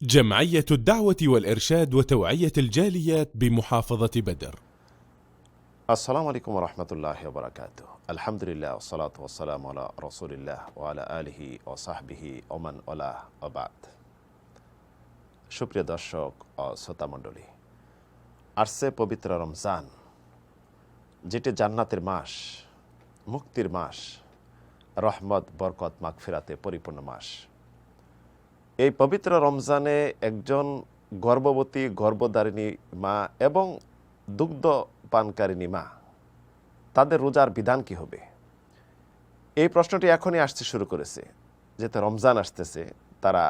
جمعية الدعوة والإرشاد وتوعية الجاليات بمحافظة بدر. আসসালামু আলাইকুম ওয়া রাহমাতুল্লাহি ওয়া বারাকাতুহু। আলহামদুলিল্লাহ ওয়াসসালাতু ওয়াসসালামু আলা রাসূলিল্লাহ ওয়া আলা আলিহি ওয়া সাহবিহি ওয়া মান ওয়ালাহ ওয়া বাদ। সুপ্রিয় দর্শক ও শ্রোতা মণ্ডলী, আসছে পবিত্র রমজান, যেটি জান্নাতের মাস, মুক্তির মাস, রহমত, বরকত, মাগফিরাতে পরিপূর্ণ মাস। এই পবিত্র রমজানে একজন গর্ভবতী, গর্ভধারিণী মা এবং দুগ্ধ পানকারিণী মা, তাদের রোজার বিধান কি হবে? এই প্রশ্নটি এখনই আসতে শুরু করেছে। যেহেতু রমজান আসতেছে, তারা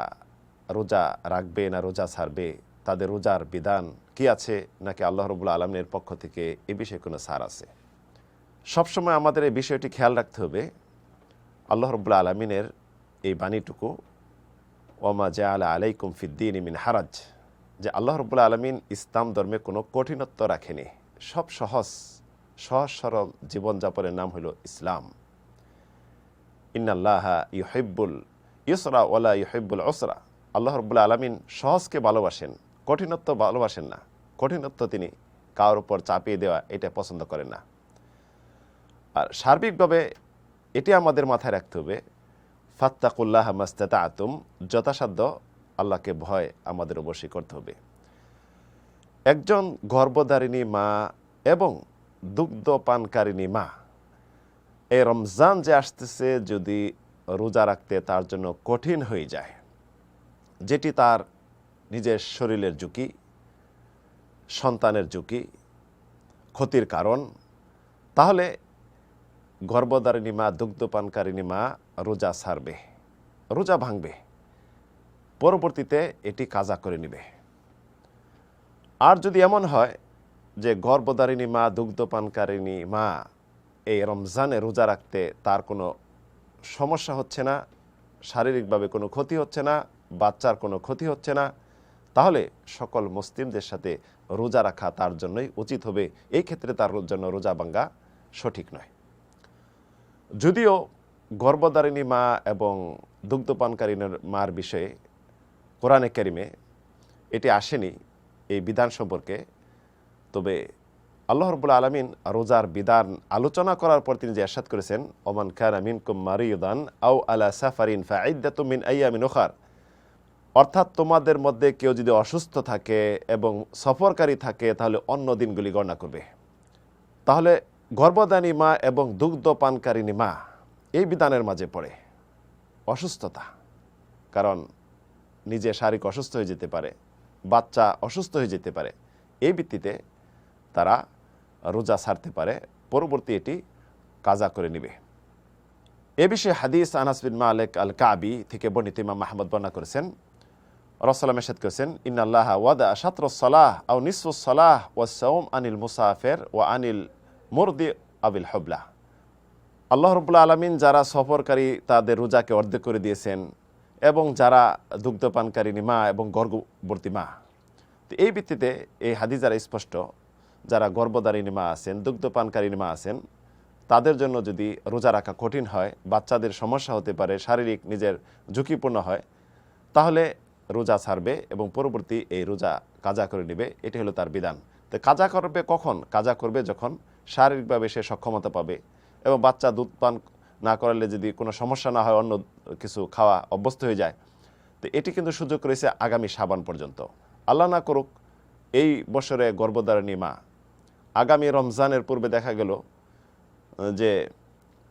রোজা রাখবে না রোজা ছাড়বে, তাদের রোজার বিধান কি আছে, নাকি আল্লাহ রাব্বুল আলামিনের পক্ষ থেকে এ বিষয়ে কোনো ছাড় আছে? সবসময় আমাদের এই বিষয়টি খেয়াল রাখতে হবে। আল্লাহ রাব্বুল আলামিনের এই বাণীটুকু, ওয়ামা জাআলা আলাইকুম ফিদ্দীনি মিন হারাজ, যে আল্লাহ রাব্বুল আলামিন ইসলাম ধর্মে কোনো কঠিনত্ব রাখেনি, সব সহজ সরল জীবনযাপনের নাম হলো ইসলাম। ইন্নাল্লাহা ইউহিব্বুল ইউসরা ওয়ালা ইউহিব্বুল উসরা। আল্লাহ রাব্বুল আলামিন সহজকে ভালোবাসেন, কঠিনত্ব ভালোবাসেন না। কঠিনত্ব তিনি কারোর উপর চাপিয়ে দেওয়া এটা পছন্দ করেন না। আর সার্বিকভাবে এটি আমাদের মাথায় রাখতে হবে, ফাত্তাকুল্লাহ মাস্তাতাতুম, যথাসাধ্য আল্লাহকে ভয় আমাদের অবশ্যই করতে হবে। একজন গর্ভধারিণী মা এবং দুগ্ধ পানকারিণী মা, এই রমজান যে আসতেছে, যদি রোজা রাখতে তার জন্য কঠিন হয়ে যায়, যেটি তার নিজের শরীরের ঝুঁকি, সন্তানের ঝুঁকি, ক্ষতির কারণ, তাহলে গর্ভধারিণী মা, দুগ্ধ পানকারিণী মা রোজা ছাড়বে, রোজা ভাঙবে, পরবর্তীতে এটি কাজা করে নেবে। আর যদি এমন হয় যে গর্ভধারিণী মা, দুগ্ধ পানকারিণী মা এই রমজানে রোজা রাখতে তার কোনো সমস্যা হচ্ছে না, শারীরিকভাবে কোনো ক্ষতি হচ্ছে না, বাচ্চার কোনো ক্ষতি হচ্ছে না, তাহলে সকল মুসলিমদের সাথে রোজা রাখা তার জন্যই উচিত হবে। এই ক্ষেত্রে তার জন্য রোজা ভাঙা সঠিক নয়। যদিও গর্ভধারিণী মা এবং দুগ্ধপানকারিণীর মার বিষয়ে কোরআনে কারিমে এটি আসেনি এই বিধান সম্পর্কে, তবে আল্লাহ রাব্বুল আলামিন রোজার বিধান আলোচনা করার পর তিনি যে ইরশাদ করেছেন, ওমান কানা মিনকুম মারিদান আও আলা সাফারিন ফাইদ্দাতুম মিন আইয়ামিন উখার, অর্থাৎ তোমাদের মধ্যে কেউ যদি অসুস্থ থাকে এবং সফরকারী থাকে, তাহলে অন্য দিনগুলি গণনা করবে। তাহলে গর্ভধারিণী মা এবং দুগ্ধ পানকারিণী মা এই বিধানের মাঝে পড়ে অসুস্থতা, কারণ নিজে শারীরিক অসুস্থ হয়ে যেতে পারে, বাচ্চা অসুস্থ হয়ে যেতে পারে, এই ভিত্তিতে তারা রোজা ছাড়তে পারে, পরবর্তী এটি কাজা করে নেবে। এ বিষয়ে হাদিস আনাস বিন মালিক আল কাবি থেকে বর্ণিত ইমাম আহমদ বর্ণনা করেছেন, রাসূলুল্লাহ ইরশাদ করেছেন, ইন্নাল্লাহা ওয়াদা শাতরুস সালাহ আও নিসফুস সালাহ ওয়াস সাওম আনিল মুসাফির ওয়া আনিল মুরদি আবিল হুবলা। আল্লাহ রাব্বুল আলামিন যারা সফরকারী তাদের রোজাকে অর্ধেক করে দিয়েছেন, এবং যারা দুগ্ধপানকারিণী মা এবং গর্ভবতী মা, তো এই ভিত্তিতে এই হাদিস দ্বারা স্পষ্ট, যারা গর্ভধারিণী মা আছেন, দুগ্ধপানকারিণী মা আছেন, তাদের জন্য যদি রোজা রাখা কঠিন হয়, বাচ্চাদের সমস্যা হতে পারে, শারীরিক নিজের ঝুঁকিপূর্ণ হয়, তাহলে রোজা ছাড়বে এবং পরবর্তী এই রোজা কাজা করে নেবে। এটি হলো তার বিধান। তো কাজা করবে কখন? কাজা করবে যখন শারীরিকভাবে সে সক্ষমতা পাবে এবং বাচ্চা দুধ পান না করালে যদি কোনো সমস্যা না হয়, অন্য কিছু খাওয়া অভ্যস্ত হয়ে যায়, তো এটি কিন্তু সুযোগ রয়েছে আগামী শাবান পর্যন্ত। আল্লাহ না করুক এই বছরে গর্ভধারিণী মা আগামী রমজানের পূর্বে দেখা গেল যে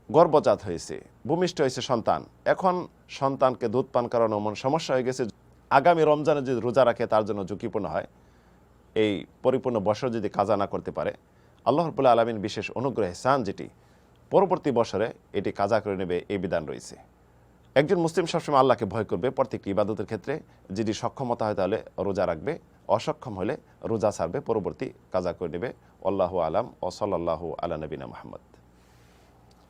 গর্ভজাত হয়েছে, ভূমিষ্ঠ হয়েছে সন্তান, এখন সন্তানকে দুধ পান করানো এমন সমস্যা হয়ে গেছে, আগামী রমজানে যদি রোজা রাখে তার জন্য ঝুঁকিপূর্ণ হয়। এই পরিপূর্ণ বছর যদি কাজা না করতে পারে, আল্লাহ রাব্বুল আলামিন বিশেষ অনুগ্রহ ইহসান যেটি পরবর্তী বছরে এটি কাজা করে নেবে, এই বিধান রয়েছে। একজন মুসলিম সবসময় আল্লাহকে ভয় করবে প্রত্যেকটি ইবাদতের ক্ষেত্রে। যদি সক্ষমতা হয় তাহলে রোজা রাখবে, অসক্ষম হলে রোজা ছাড়বে, পরবর্তী কাজা করে নেবে। আল্লাহু আলাম ও সাল্লাল্লাহু আলা নবিনা মুহাম্মদ।